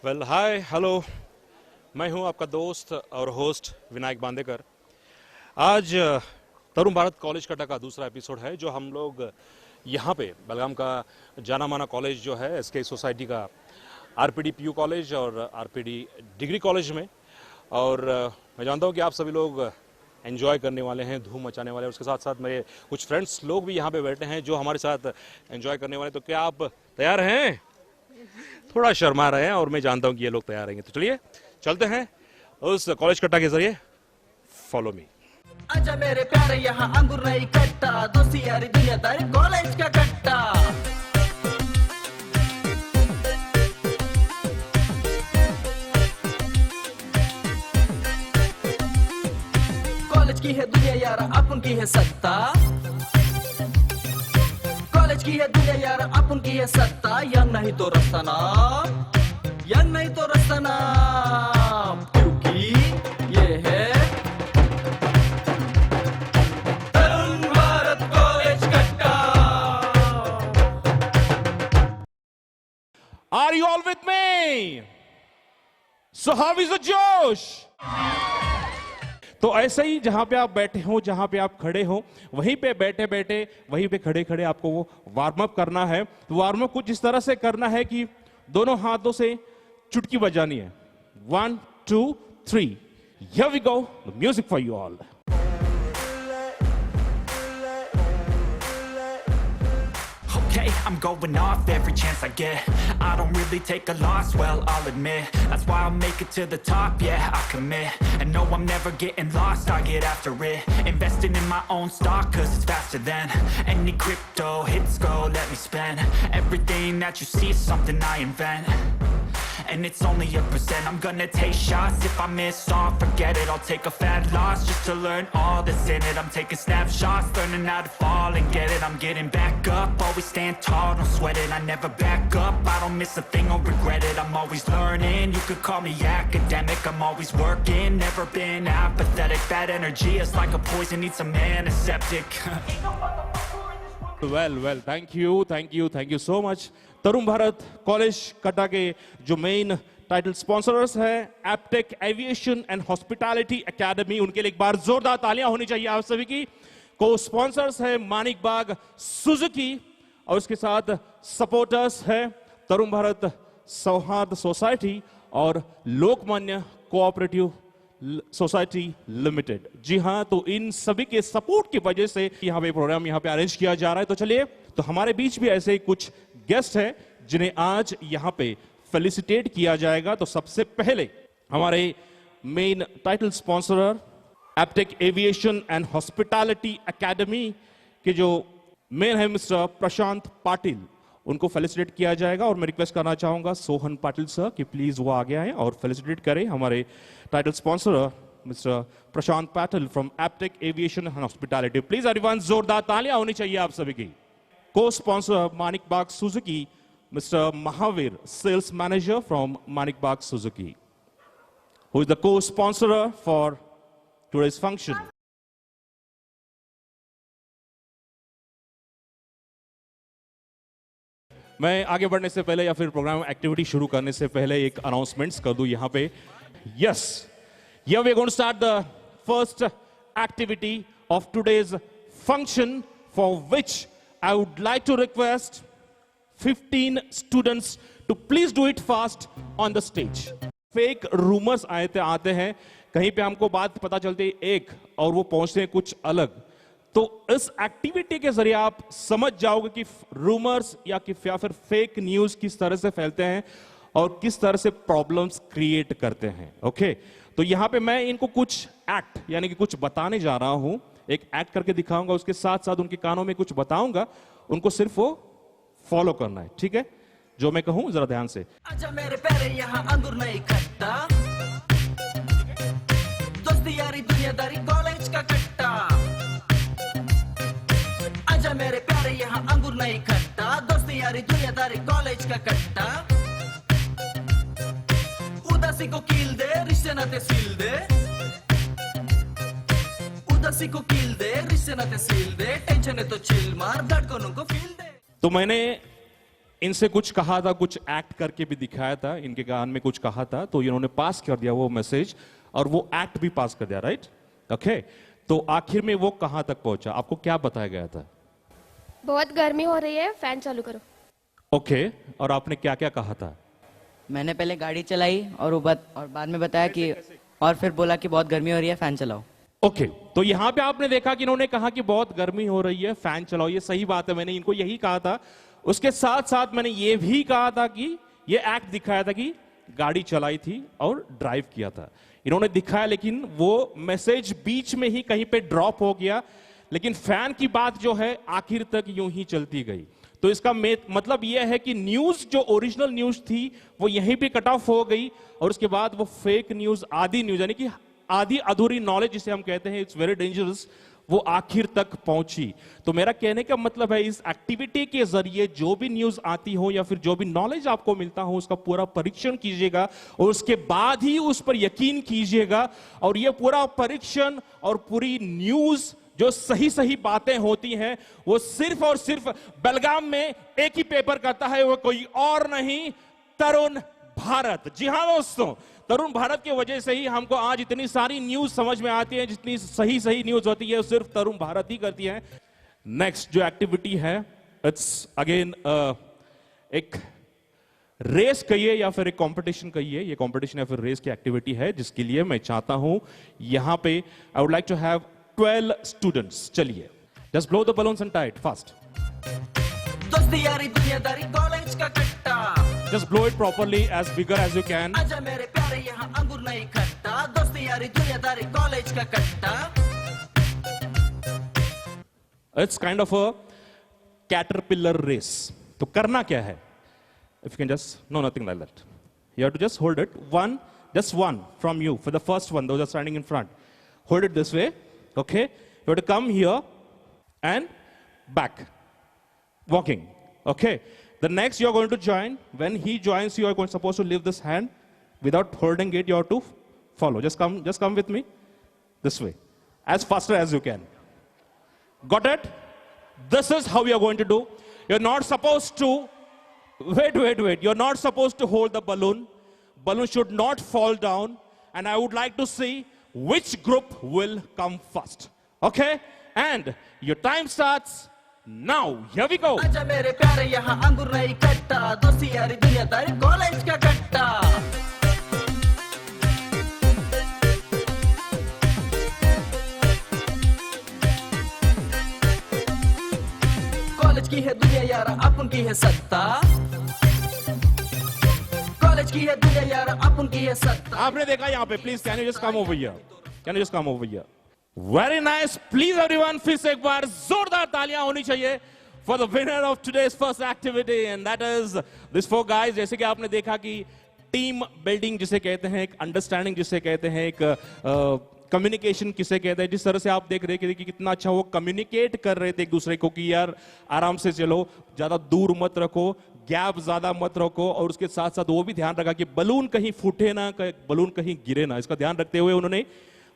Well hi hello, मैं हूं आपका दोस्त और होस्ट विनायक बांदेकर। आज तरुण भारत कॉलेज कटा का दूसरा एपिसोड है जो हम लोग यहां पे बेलगाम का जाना माना कॉलेज जो है एसके सोसाइटी का आरपीडी पीयू कॉलेज और आरपीडी डिग्री कॉलेज में। और मैं जानता हूं कि आप सभी लोग एंजॉय करने वाले हैं, धूम मचाने वाले हैं। उसके साथ साथ मेरे कुछ फ्रेंड्स लोग भी यहाँ पे बैठे हैं जो हमारे साथ एंजॉय करने वाले हैं। तो क्या आप तैयार हैं? थोड़ा शर्मा रहे हैं और मैं जानता हूं कि ये लोग तैयार रहेंगे। तो चलिए चलते हैं उस कॉलेज कट्टा के जरिए। Follow me. आजा मेरे प्यारे यहाँ अंगूर नहीं कट्टा, दोस्ती यारी दुनियादारी कॉलेज का कट्टा। कॉलेज की है दुनिया यार अपन की है सत्ता, कॉलेज की है दुनिया यार अपन की है सत्ता। यंग नहीं तो रास्ता ना, यंग नहीं तो रास्ता ना, क्योंकि ये है तरुण भारत कॉलेज कट्टा। Are you all with me? So how is the जोश? तो ऐसे ही जहां पे आप बैठे हो, जहां पे आप खड़े हो, वहीं पे बैठे बैठे, वहीं पे खड़े खड़े आपको वो वार्म अप करना है। तो वार्म अप कुछ इस तरह से करना है कि दोनों हाथों से चुटकी बजानी है। 1 2 3 Here we go. The music for you all. Okay, I'm going off every chance I get. I don't really take a loss, well, I'll admit. That's why I'll make it to the top, yeah, I commit. And no, I'm never getting lost, I get after it. Investing in my own stock, cause it's faster than any crypto hits go, let me spend. Everything that you see is something I invent. And it's only a percent. I'm gonna take shots. If I miss all, forget it. I'll take a fat loss just to learn all that's in it. I'm taking snapshots, learning how to fall and get it. I'm getting back up, always stand tall, don't sweat it. I never back up, I don't miss a thing or regret it. I'm always learning, you could call me academic. I'm always working, never been apathetic. That energy is like a poison, needs some antiseptic. Well thank you so much. Tarun Bharat college कटा के जो main title sponsors है Aptech aviation and hospitality academy, उनके लिए एक बार जोरदार तालियां होनी चाहिए आप सभी की। को स्पॉन्सर्स है मानिक बाग सुजुकी और उसके साथ सपोर्टर्स है तरुण भारत सौहार्द सोसाइटी और लोकमान्य कोऑपरेटिव सोसाइटी लिमिटेड। जी हाँ, तो इन सभी के सपोर्ट की वजह से यहाँ पे प्रोग्राम यहाँ पे अरेंज किया जा रहा है। तो चलिए, तो हमारे बीच भी ऐसे कुछ गेस्ट हैं जिन्हें आज यहाँ पे फेलिसिटेट किया जाएगा। तो सबसे पहले हमारे main title sponsor Aptech aviation and hospitality academy के जो मेन है मिस्टर प्रशांत पाटिल, उनको फेलिसिटेट किया जाएगा। और मैं रिक्वेस्ट करना चाहूंगा सोहन पाटिल सर कि प्लीज वो आगे आए और फेलिसिटेट करें हमारे title sponsor mister Prashant Patil from Aptech aviation and hospitality. Please everyone, जोरदार तालियां होनी चाहिए आप सभी की। Co sponsor Manik Bagh Suzuki mister Mahavir, sales manager from Manik Bagh Suzuki, who is the co sponsor for today's function. मैं आगे बढ़ने से पहले या फिर प्रोग्राम एक्टिविटी शुरू करने से पहले एक अनाउंसमेंट्स कर दूं यहां पे। Yes, here we are going to start the first activity of today's function, for which I would like to request 15 students to please do it fast on the stage. Fake rumours आते हैं, कहीं पे हमको बात पता चलती है एक और वो पहुंचते हैं कुछ अलग। तो इस एक्टिविटी के जरिए आप समझ जाओगे कि रूमर्स या फिर फेक न्यूज किस तरह से फैलते हैं और किस तरह से प्रॉब्लम्स क्रिएट करते हैं। ओके, तो यहां पे मैं इनको कुछ एक्ट यानी कि कुछ बताने जा रहा हूं, एक एक्ट करके दिखाऊंगा, उसके साथ साथ उनके कानों में कुछ बताऊंगा, उनको सिर्फ वो फॉलो करना है। ठीक है, जो मैं कहूं जरा ध्यान से। आजा मेरे प्यारे यहाँ अंगूर नहीं खट्टा, दोस्ती यारी दुनियादारी कॉलेज का कट्टा। आजा मेरे प्यारे यहाँ अंगूर नहीं खट्टा, दोस्ती यारी दुनियादारी कॉलेज का कट्टा। उदासी को कील दे, रिश्ते नाते सील दे, उदासी को कील दे, रिश्ते नाते सील दे, टेंशन है तो चिल मार, धड़कनों को फील दे। तो मैंने इनसे कुछ कहा था, कुछ एक्ट करके भी दिखाया था, इनके गान में कुछ कहा था, तो इन्होंने पास कर दिया वो मैसेज और वो एक्ट भी पास कर दिया, राइट? ओके, तो आखिर में वो कहां तक पहुंचा, आपको क्या बताया गया था? बहुत गर्मी हो रही है, फैन चालू करो। ओके, और आपने क्या क्या कहा था? मैंने पहले गाड़ी चलाई और बाद में बताया कि और फिर बोला कि बहुत गर्मी हो रही है, फैन चलाओ। ओके, तो यहां पे आपने देखा कि इन्होंने कहा कि बहुत गर्मी हो रही है, फैन चलाओ। ये सही बात है, मैंने इनको यही कहा था। उसके साथ साथ मैंने ये भी कहा था कि ये एक्ट दिखाया था कि गाड़ी चलाई थी और ड्राइव किया था। इन्होंने दिखाया, लेकिन वो मैसेज बीच में ही कहीं पे ड्रॉप हो गया। लेकिन फैन की बात जो है आखिर तक यूं ही चलती गई। तो इसका मतलब यह है कि न्यूज जो ओरिजिनल न्यूज थी वो यहीं पे कट ऑफ हो गई और उसके बाद वो फेक न्यूज, आधी न्यूज, यानी कि आधी अधूरी नॉलेज जिसे हम कहते हैं, इट्स वेरी डेंजरस, वो आखिर तक पहुंची। तो मेरा कहने का मतलब है, इस एक्टिविटी के जरिए जो भी न्यूज आती हो या फिर जो भी नॉलेज आपको मिलता हो उसका पूरा परीक्षण कीजिएगा और उसके बाद ही उस पर यकीन कीजिएगा। और ये पूरा परीक्षण और पूरी न्यूज जो सही सही बातें होती हैं वो सिर्फ और सिर्फ बेलगाम में एक ही पेपर करता है, वो कोई और नहीं, तरुण भारत। जी हां दोस्तों, तरुण भारत की वजह से ही हमको आज इतनी सारी न्यूज समझ में आती है, जितनी सही सही न्यूज होती है सिर्फ तरुण भारत ही करती है। नेक्स्ट जो एक्टिविटी है, इट्स अगेन एक रेस कहिए या फिर एक कंपटीशन कहिए, ये कंपटीशन या फिर रेस की एक्टिविटी है जिसके लिए मैं चाहता हूं यहां पे I would like to have 12 students. चलिए, just blow the balloons and tight fast. दोस्ती यारी दुनियादारी कॉलेज का कट्टा, just blow it properly, as bigger as you can. आजा मेरे प्यारे यहाँ अंगूर नहीं खट्टा, दोस्ती यारी दुनियादारी कॉलेज का कट्टा। It's kind of a caterpillar race. तो करना क्या है? If you can just, no nothing like that, you have to just hold it, one, just one from you for the first one, those are standing in front, hold it this way, okay? You have to come here and back, walking, okay? The next you are going to join. When he joins, you are supposed to leave this hand without holding it. You have to follow. Just come with me this way, as faster as you can. Got it? This is how you are going to do. You're not supposed to wait. You're not supposed to hold the balloon. Balloon should not fall down. And I would like to see which group will come first, okay? And your time starts now. Here we go. आजा मेरे प्यारे यहाँ अंगूर नहीं खट्टा, दोस्ती यारी दुनियादारी कॉलेज का कट्टा। कॉलेज की है दुनिया यार, अपन की है सत्ता, कॉलेज की है दुनिया यार, अपन की है सत्ता। आपने देखा यहाँ पे, please can you just come over here, can you just come over here. Very nice, please everyone, फिर से एक बार जोरदार तालियां होनी चाहिए for the winner of today's first activity, and that is this four guys. जैसे कि आपने देखा कि टीम बिल्डिंग जिसे कहते हैं, एक अंडरस्टैंडिंग जिसे कहते हैं, एक कम्युनिकेशन किसे कहते हैं, जिस तरह से आप देख रहे थे कि कितना अच्छा वो कम्युनिकेट कर रहे थे एक दूसरे को कि यार आराम से चलो, ज्यादा दूर मत रखो, गैप ज्यादा मत रखो, और उसके साथ साथ वो भी ध्यान रखा कि बलून कहीं फूटे ना, बलून कहीं गिरे ना, इसका ध्यान रखते हुए उन्होंने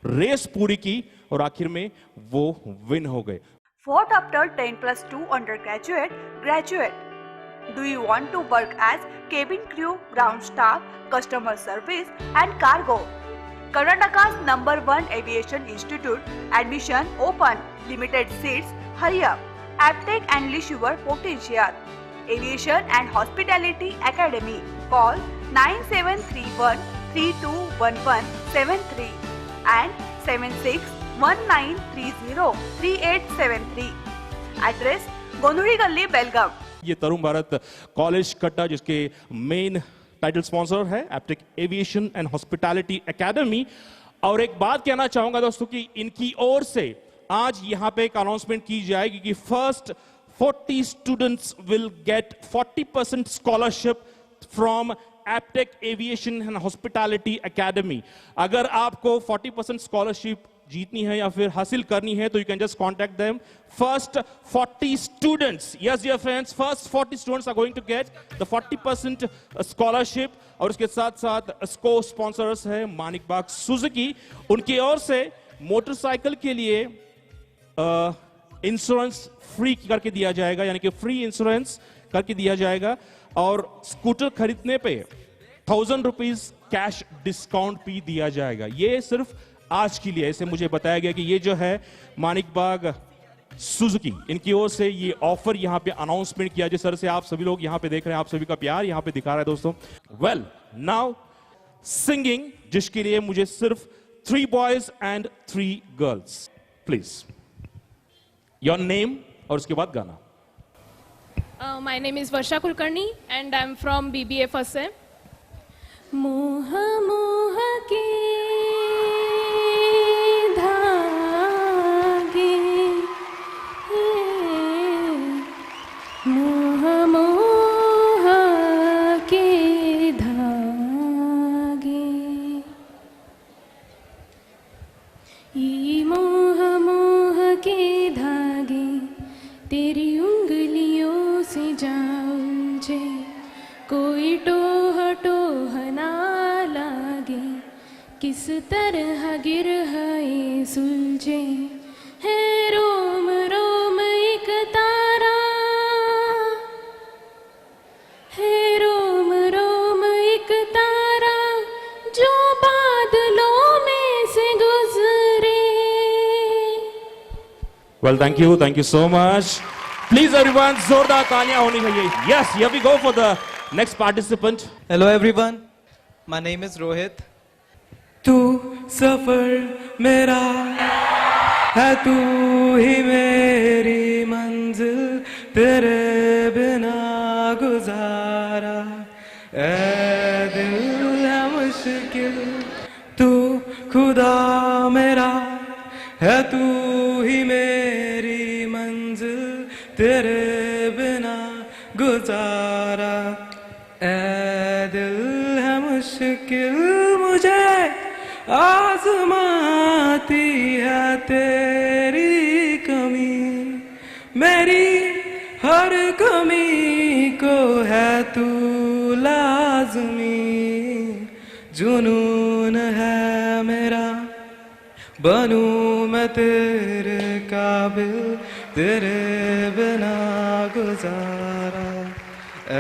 रेस पूरी की और आखिर में वो विन हो गए। What after 10+2 undergraduate, graduate? Do you want to work as cabin crew, ground staff, customer service and cargo? Karnataka's #1 aviation institute, admission open, limited seats, hurry up. Aptech unleash your potential. Aviation and Hospitality Academy. Call 9731 321173 and 761930 3873. Address गोंधुड़ी गली, बेलगाम। ये Tarun Bharat college कट्टा, जिसके main title sponsor है Aptech aviation and hospitality academy. और एक बात कहना चाहूंगा दोस्तों कि इनकी ओर से आज यहां पे एक अनाउंसमेंट की जाएगी कि first 40 students will get 40% scholarship from Aptech aviation and hospitality academy. अगर आपको 40% स्कॉलरशिप जीतनी है या फिर हासिल करनी है तो you can just contact them. First 40 students, yes dear friends, first 40 students are going to get the 40% scholarship. और उसके साथ साथ इसको स्पॉन्सर्स है मानिक बाग सुजुकी, उनकी ओर से मोटरसाइकिल के लिए इंश्योरेंस फ्री करके दिया जाएगा, यानी कि फ्री इंश्योरेंस करके दिया जाएगा और स्कूटर खरीदने पे 1000 रुपीज कैश डिस्काउंट भी दिया जाएगा। ये सिर्फ आज के लिए, ऐसे मुझे बताया गया कि ये जो है मानिक बाग सुजुकी इनकी ओर से ये ऑफर यहां पे अनाउंसमेंट किया जिस तरह से आप सभी लोग यहां पे देख रहे हैं, आप सभी का प्यार यहां पे दिखा रहा है दोस्तों। वेल नाउ सिंगिंग, जिसके लिए मुझे सिर्फ 3 boys and 3 girls, please your name और उसके बाद गाना। My name is Varsha Kulkarni and I'm from BBA first sem. मोह मोह के धागे, मोह मोह के धागे, ये मोह मोह के धागे तेरी उंगलियों से जा उलझे, कोई टोह टोह ना लागे, किस तरह गिरहे सुलझे, है रोम रोम एक तारा, है रोम रोम एक तारा जो बादलों में से गुजरे। Well, thank you so much. Please everyone, जोरदार तालियां होनी चाहिए। Yes, here we go for the next participant. Hello everyone, my name is Rohit. तू सफर मेरा है, तू ही मेरी मंजिल, तेरे बिना गुजारा ऐ दिल है मुश्किल, तू खुदा मेरा है, तू ही मेरी मंजिल, तेरे बिना गुजारा ऐ दिल है मुश्किल, मुझे आजमाती है तेरी कमी, मेरी हर कमी को है तू लाज़मी, जुनून है मेरा बनूं मैं तेरे काबिल, तेरे बिना गुजारा ऐ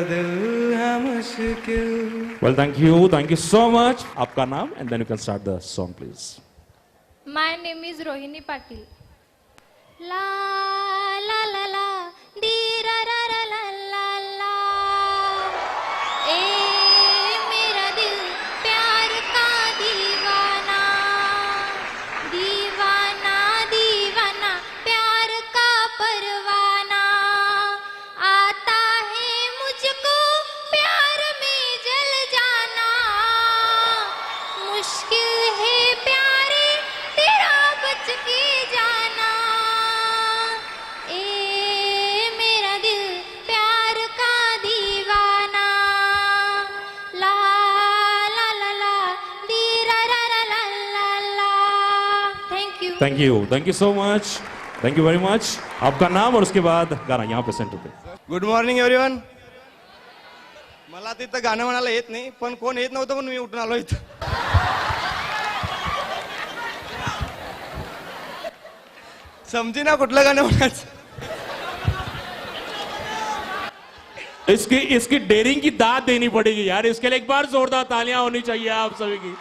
दिल है मुश्किल। Well, thank you so much. आपका नाम and then you can start the song, please. My name is Rohini Patil. La la la la, di ra ra ra la la la. ए मेरा दिल प्यार का दीवाना, दीवाना दीवाना प्यार का परवाना, आता है मुझको प्यार में जल जाना, मुश्किल है प्यारे तेरा बच के जाना, ए मेरा दिल प्यार का दीवाना, ला ला ला ला, दी रा रा रा ला ला ला। Thank you so much. Thank you very much. आपका नाम और उसके बाद गाना यहाँ पे सेंटर पे। Good morning everyone. मला तिथं गाणं म्हणायला येत नाही, पण कोण येत नव्हतं पण मी उठून आलो इथं. समजी ना कुठलं गाणं म्हणायचं. इसकी डेयरिंग की दाद देनी पड़ेगी यार, इसके लिए एक बार जोरदार तालियां होनी चाहिए आप सभी की।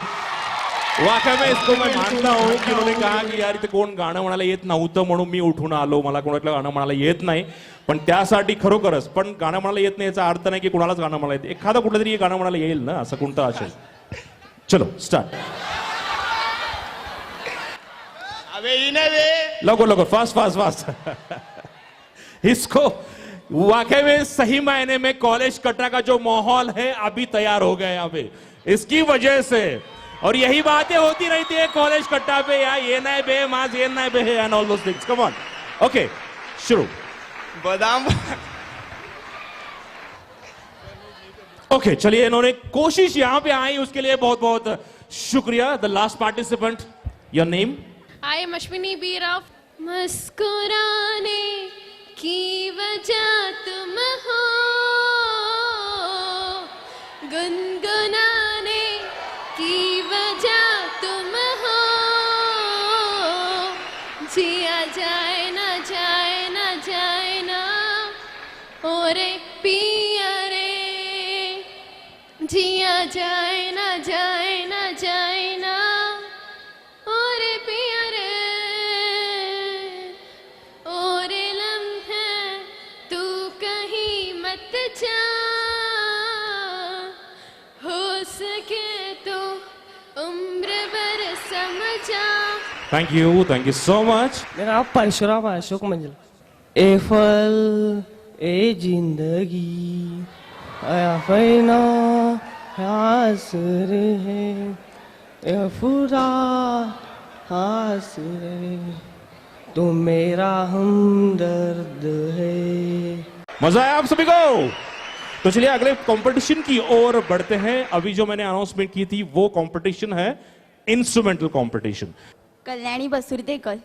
वाकई में इसको मैं मानता हूं कि उन्होंने कहा की यार इथे कोण गाणं म्हणायला येत नव्हतं म्हणून मी उठून आलो, मला कोणाला गाणं म्हणायला येत नाही, पण त्यासाठी खरोखरच पण गाणं म्हणायला येत नाही याचा अर्थ नाही की कोणालाच गाणं म्हणायला येत, एखादा कुठलं तरी गाणं म्हणायला येईल ना, असं कोणतं असेल. चलो स्टार्ट. अबे इने वे लगो फास्ट. इसको वाकई में सही मायने में कॉलेज कटरा का जो माहौल है अभी तैयार हो गया यहाँ पे इसकी वजह से, और यही बातें होती रहती है कॉलेज कट्टा पे यार, ये नहीं बे माज, ये नहीं बे and all those things. Come on, okay शुरू. बदाम. ओके चलिए, इन्होंने कोशिश यहाँ पे आई उसके लिए बहुत बहुत शुक्रिया. The last participant, your name? I am Ashwini B. Rao. मुस्कुराने की वजह तुम हो, गुनगुनाने की वजह तुम हो, जिया जाए ना जाए ना जाए ना, ओ ओरे पिया रे जिया जाए ना जाए ना जाए ना ओरे पिया रे ओरे लम्हे तू कहीं मत जा हो सके तो उम्र भर समझा। Thank you so much. मेरा नाम परशुराम अशोक मंजिल। ए फल ए जिंदगी फैना हासर है ए फुरा हासर है तू मेरा हमदर्द है। मजा आया आप सभी को? तो चलिए अगले कंपटीशन की ओर बढ़ते हैं। अभी जो मैंने अनाउंसमेंट की थी वो कंपटीशन है instrumental competition. Kalyani Basurtekar.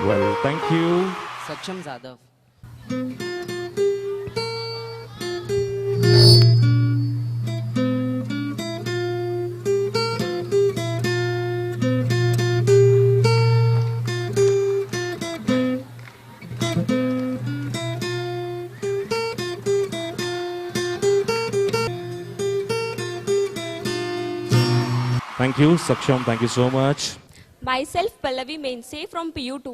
Well thank you. Saksham Jadhav. Thank you Saksham, thank you so much. Myself Pallavi Mense from PU2.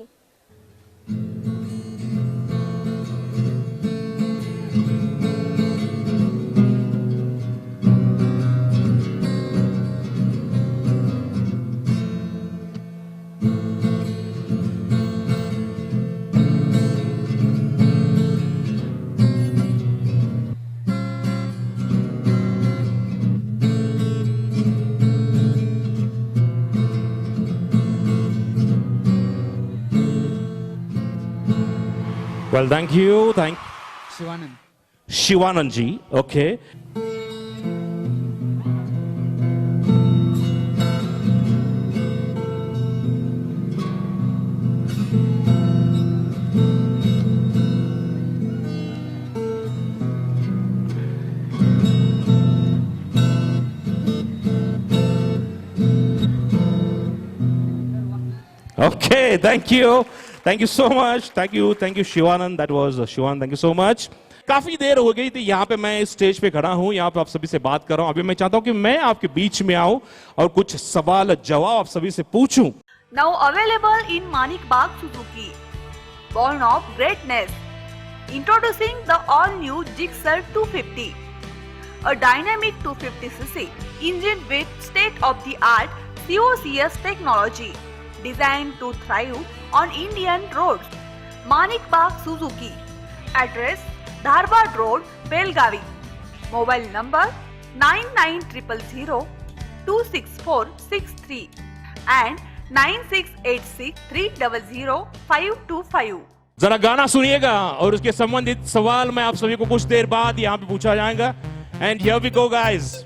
Well thank you. Shivanand. Shivanand ji, okay. Okay, thank you so much. Thank you Shivanand, that was Shivanand, thank you so much. काफी देर हो गई थी यहाँ पे मैं stage पे खड़ा हूँ, यहाँ पे आप सभी से बात कर रहा हूँ। अभी मैं चाहता हूँ कि मैं आपके बीच में आऊँ और कुछ सवाल जवाब आप सभी से पूछूं। Now available in Manik Bagh Suzuki. Born of greatness. Introducing the all-new Gixxer 250. A dynamic 250cc engine with state-of-the-art COCS technology. Designed to thrive on Indian roads. Manik Bagh Suzuki. Address Dharwad Road, Belgavi. Mobile number 9900026463 and 9686300525. जरा गाना सुनिएगा और उसके संबंधित सवाल मैं आप सभी को कुछ देर बाद यहाँ पे पूछा जाएगा। And here we go guys.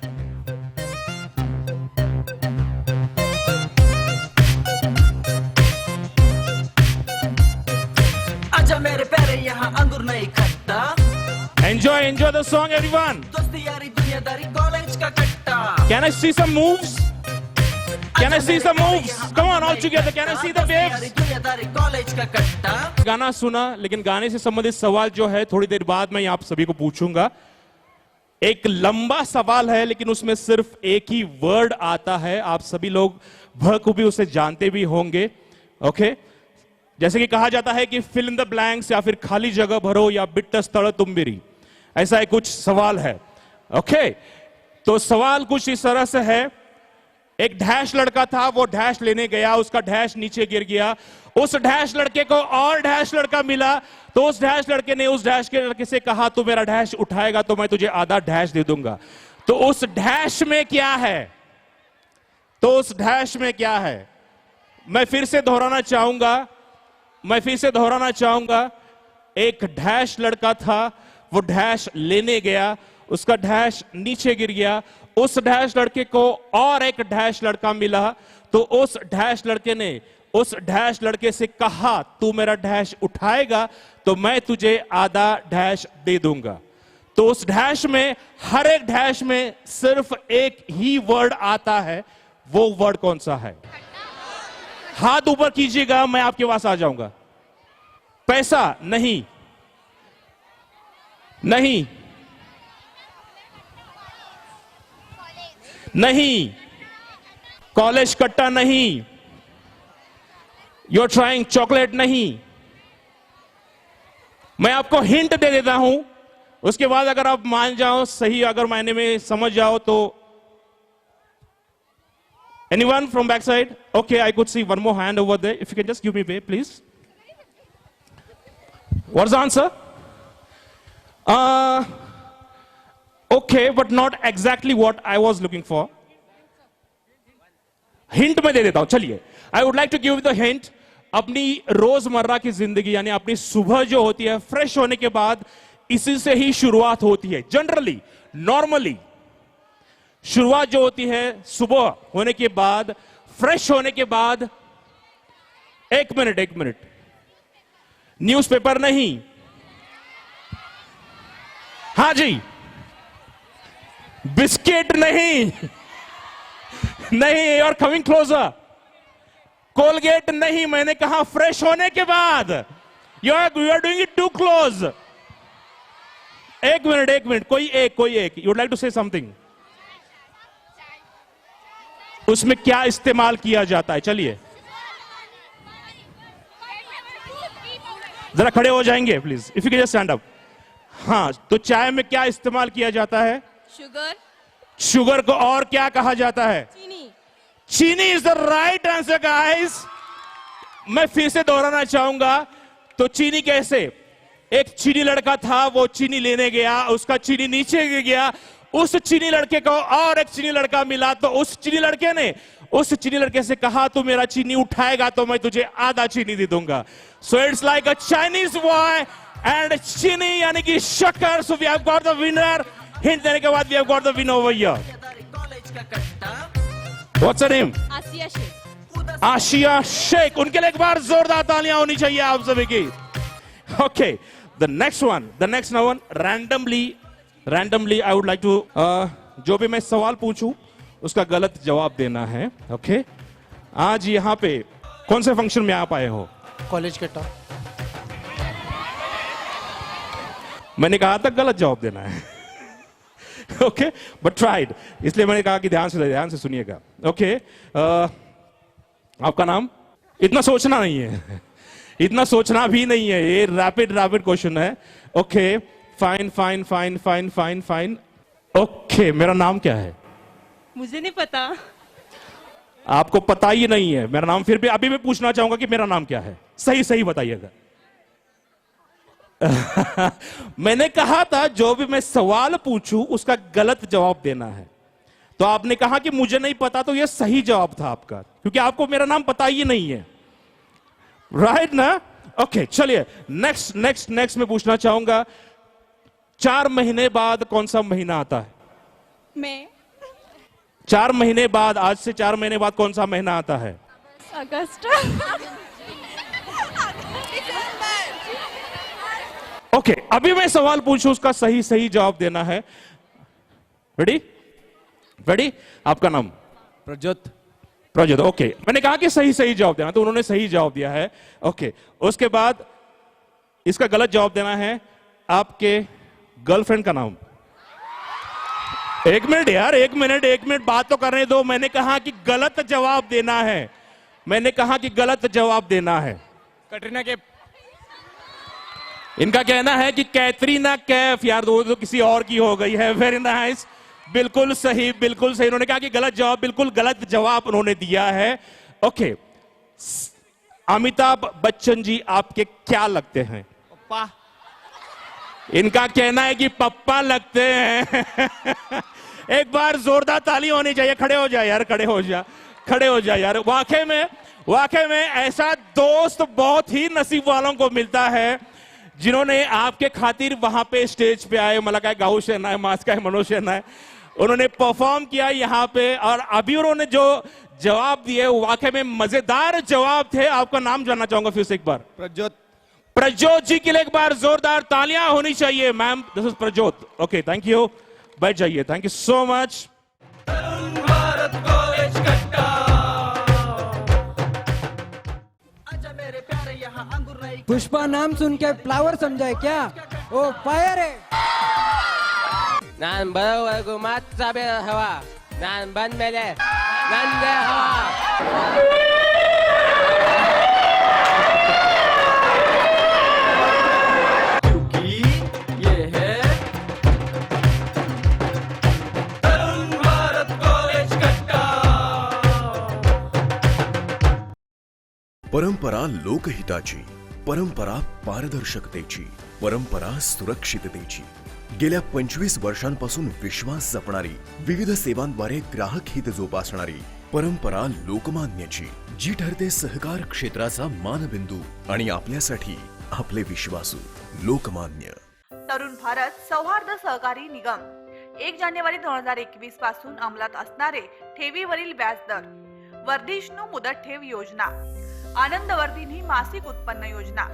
आजा मेरे प्यारे यहाँ अंगूर नहीं खट्टा। Enjoy the song everyone. दोस्ती यारी दुनियादारी कॉलेज का कट्टा। Can I see some moves? Can I see some moves? Come on all together. Can I see the waves? दुनियादारी कॉलेज का कट्टा। गाना सुना, लेकिन गाने से संबंधित सवाल जो है थोड़ी देर बाद मैं आप सभी को पूछूंगा। एक लंबा सवाल है लेकिन उसमें सिर्फ एक ही वर्ड आता है। आप सभी लोग बखूबी उसे जानते भी होंगे। ओके, जैसे कि कहा जाता है कि फिल इन द ब्लैंक्स या फिर खाली जगह भरो या बिट्ट स्थल तुम्बिरी, ऐसा एक कुछ सवाल है। ओके, तो सवाल कुछ इस तरह से है। एक डैश लड़का था, वो डैश लेने गया, उसका डैश नीचे गिर गया। उस डैश लड़के को और डैश लड़का मिला, तो उस डैश लड़के ने उस डैश के लड़के से कहा तू मेरा डैश उठाएगा तो मैं तुझे आधा डैश दे दूंगा। तो उस डैश में क्या है? तो उस डैश में क्या है? मैं फिर से दोहराना चाहूंगा, एक डैश लड़का था, वो डैश लेने गया, उसका डैश नीचे गिर गया, उस डैश लड़के को और एक डैश लड़का मिला, तो उस डैश लड़के ने उस डैश लड़के से कहा तू मेरा डैश उठाएगा तो मैं तुझे आधा डैश दे दूंगा। तो उस डैश में, हर एक डैश में सिर्फ एक ही वर्ड आता है, वो वर्ड कौन सा है? हाथ ऊपर कीजिएगा, मैं आपके पास आ जाऊंगा। पैसा नहीं, नहीं, नहीं, कॉलेज कट्टा नहीं, यूर ट्राइंग चॉकलेट नहीं। मैं आपको हिंट दे देता हूं, उसके बाद अगर आप मान जाओ, सही अगर मायने में समझ जाओ तो। Anyone from back side? Okay, I could see one more hand over there, if you can just give me way please. What's the answer? Okay, but not exactly what I was looking for. Hint में दे देता हूं, चलिए। I would like to give the hint. अपनी रोजमर्रा की जिंदगी यानी अपनी सुबह जो होती है, फ्रेश होने के बाद इसी से ही शुरुआत होती है। जनरली, नॉर्मली शुरुआत जो होती है सुबह होने के बाद, फ्रेश होने के बाद। एक मिनट, न्यूज़पेपर नहीं, हां जी, बिस्किट नहीं, नहीं, और कमिंग क्लोजर, कोलगेट नहीं, मैंने कहा फ्रेश होने के बाद। You are doing it too close. एक मिनट, कोई एक, you would like to say something. उसमें क्या इस्तेमाल किया जाता है? चलिए जरा खड़े हो जाएंगे please, if you can just stand up. हाँ, तो चाय में क्या इस्तेमाल किया जाता है? शुगर को और क्या कहा जाता है? चीनी is the right answer guys. मैं फिर से दोहराना चाहूंगा, तो चीनी कैसे? एक चीनी लड़का था, वो चीनी लेने गया, उसका चीनी नीचे गिर गया, उस चीनी लड़के को और एक चीनी लड़का मिला, तो उस चीनी लड़के ने उस चीनी लड़के से कहा तू मेरा चीनी उठाएगा तो मैं तुझे आधा चीनी दे दूंगा। So it's like a Chinese boy and चीनी यानी कि शक्कर। So we have got the winner. Hint देने के बाद we have got the winner over here. What's her name? Asiya Shaikh. उनके लिए एक बार जोरदार तालियां होनी चाहिए आप सभी की। Okay, the next one, randomly I would like to, जो भी मैं सवाल पूछूं उसका गलत जवाब देना है। ओके, आज यहां पे कौन से फंक्शन में आप आए हो? कॉलेज कट्टा। मैंने कहा था गलत जवाब देना है। ओके, बट ट्राइड, इसलिए मैंने कहा कि ध्यान से सुनिएगा। ओके, आपका नाम? इतना सोचना नहीं है, इतना सोचना भी नहीं है, ये रैपिड क्वेश्चन है। Okay, fine. ओके, मेरा नाम क्या है? मुझे नहीं पता। आपको पता ही नहीं है मेरा नाम? फिर भी अभी मैं पूछना चाहूंगा कि मेरा नाम क्या है, सही बताइएगा। मैंने कहा था जो भी मैं सवाल पूछूं उसका गलत जवाब देना है, तो आपने कहा कि मुझे नहीं पता, तो यह सही जवाब था आपका, क्योंकि आपको मेरा नाम पता ही नहीं है, राइट ना? ओके, चलिए नेक्स्ट मैं पूछना चाहूंगा, 4 महीने बाद कौन सा महीना आता है? मैं 4 महीने बाद, आज से 4 महीने बाद कौन सा महीना आता है? अगस्त। ओके, अभी मैं सवाल पूछूं उसका सही जवाब देना है। रेडी? आपका नाम? प्रज्योत। ओके, मैंने कहा कि सही जवाब देना, तो उन्होंने सही जवाब दिया है। ओके, उसके बाद इसका गलत जवाब देना है। आपके गर्लफ्रेंड का नाम? एक मिनट यार, एक मिनट बात तो करने दो। मैंने कहा कि गलत जवाब देना है, कटरीना कैफ। इनका कहना है कि कैटरीना कैफ। यार तो किसी और की हो गई है। वेरी नाइस, बिल्कुल सही। उन्होंने कहा कि गलत जवाब, बिल्कुल गलत जवाब उन्होंने दिया है। ओके, अमिताभ बच्चन जी आपके क्या लगते हैं? पप्पा। इनका कहना है कि पप्पा लगते हैं। एक बार जोरदार ताली होनी चाहिए। खड़े हो जा यार, खड़े हो जा। खड़े हो जाए यार। वाकई में ऐसा दोस्त बहुत ही नसीब वालों को मिलता है जिन्होंने आपके खातिर वहां पे स्टेज पे आए, मला काय गाऊ शेना है, मास काय मनोज शेना है, उन्होंने परफॉर्म किया यहाँ पे और अभी उन्होंने जो जवाब दिए वाकई में मजेदार जवाब थे। आपका नाम जानना चाहूंगा फिर से एक बार। प्रज्योत जी के लिए एक बार जोरदार तालियां होनी चाहिए। Ma'am this is Prajyot. Okay thank you, बैठ जाइए। Thank you so much. Bharat college कट्टा, आजा मेरे प्यारे यहाँ अंगूर नहीं। पुष्पा नाम सुन के फ्लावर समझाए क्या? ओ फायर है। नान बरोबर मात साबे हवा नान बंद मेले नंदे हवा। क्योंकि ये है तरुण भारत कॉलेज कट्टा। परंपरा लोकहिताची, परंपरा पारदर्शकतेची, परंपरा सुरक्षिततेची। गेल्या 25 वर्षांपासून विश्वास जपणारी, विविध सेवांद्वारे ग्राहक हित जोपासणारी परंपरा लोकमान्यची, जी ठरते सहकार क्षेत्राचा मानबिंदू आणि आपल्यासाठी आपले विश्वासू लोकमान्य। तरुण भारत सौहार्द सहकारी निगम 1 जानेवारी 2021 पासून अंमलात असणारे ठेवीवरील व्याजदर, वर्धिष्णू मुदत ठेव योजना, आनंद वर्धिनी मासिक उत्पन्न योजना,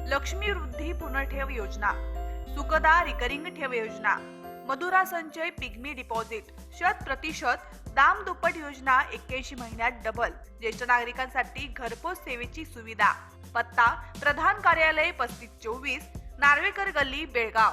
लक्ष्मी वृद्धी पुनर्ठेव योजना, सुखदा रिकरिंग ठेव योजना, मधुरा संचय पिग्मी डिपॉझिट, 100% दाम दुप्पट योजना, 81 महिन्यात डबल, ज्येष्ठ नागरिकांसाठी घरपोच सेवेची सुविधा। पत्ता प्रधान कार्यालय 3524 नार्वेकर गल्ली बेळगाव।